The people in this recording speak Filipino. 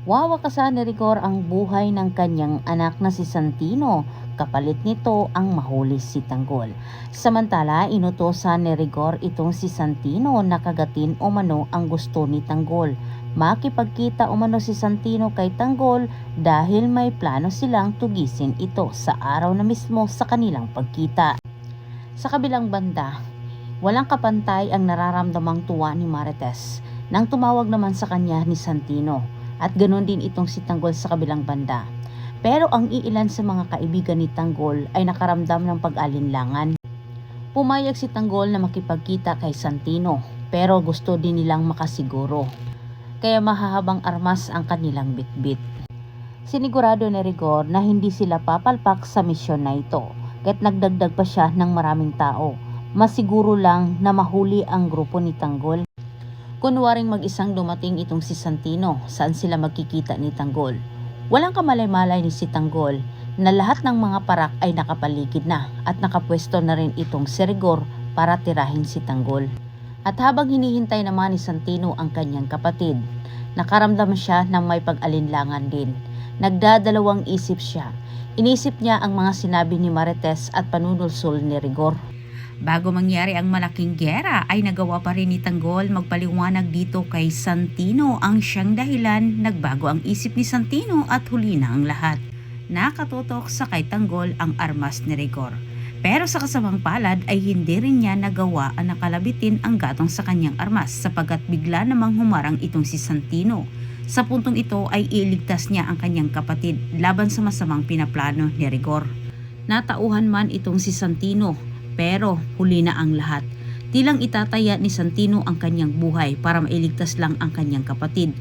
Wawakasan ni Rigor ang buhay ng kanyang anak na si Santino, kapalit nito ang mahuli si Tanggol. Samantala, inutosan ni Rigor itong si Santino na kagatin umano ang gusto ni Tanggol. Makipagkita umano si Santino kay Tanggol dahil may plano silang tugisin ito sa araw na mismo sa kanilang pagkita. Sa kabilang banda, walang kapantay ang nararamdamang tuwa ni Marites nang tumawag naman sa kanya ni Santino, at ganoon din itong si Tanggol sa kabilang banda. Pero ang iilan sa mga kaibigan ni Tanggol ay nakaramdam ng pag-alinlangan. Pumayag si Tanggol na makipagkita kay Santino, pero gusto din nilang makasiguro, kaya mahahabang armas ang kanilang bitbit. Sinigurado ni Rigor na hindi sila papalpak sa misyon na ito, kahit nagdagdag pa siya ng maraming tao. Masiguro lang na mahuli ang grupo ni Tanggol. Kunwaring mag-isang dumating itong si Santino, saan sila magkikita ni Tanggol. Walang kamalay-malay ni si Tanggol na lahat ng mga parak ay nakapaligid na at nakapwesto na rin itong si Rigor para tirahin si Tanggol. At habang hinihintay naman ni Santino ang kanyang kapatid, nakaramdam siya ng may pag-alinlangan din. Nagdadalawang isip siya. Inisip niya ang mga sinabi ni Marites at panunulsol ni Rigor. Bago mangyari ang malaking giyera ay nagawa pa rin ni Tanggol magpaliwanag dito kay Santino ang siyang dahilan. Nagbago ang isip ni Santino at huli na ang lahat. Nakatutok sa kay Tanggol ang armas ni Rigor. Pero sa kasamang palad ay hindi rin niya nagawa ang nakalabitin ang gatong sa kanyang armas sapagkat bigla namang humarang itong si Santino. Sa puntong ito ay iligtas niya ang kanyang kapatid laban sa masamang pinaplano ni Rigor. Natauhan man itong si Santino, pero huli na ang lahat. Tilang itataya ni Santino ang kanyang buhay para mailigtas lang ang kanyang kapatid.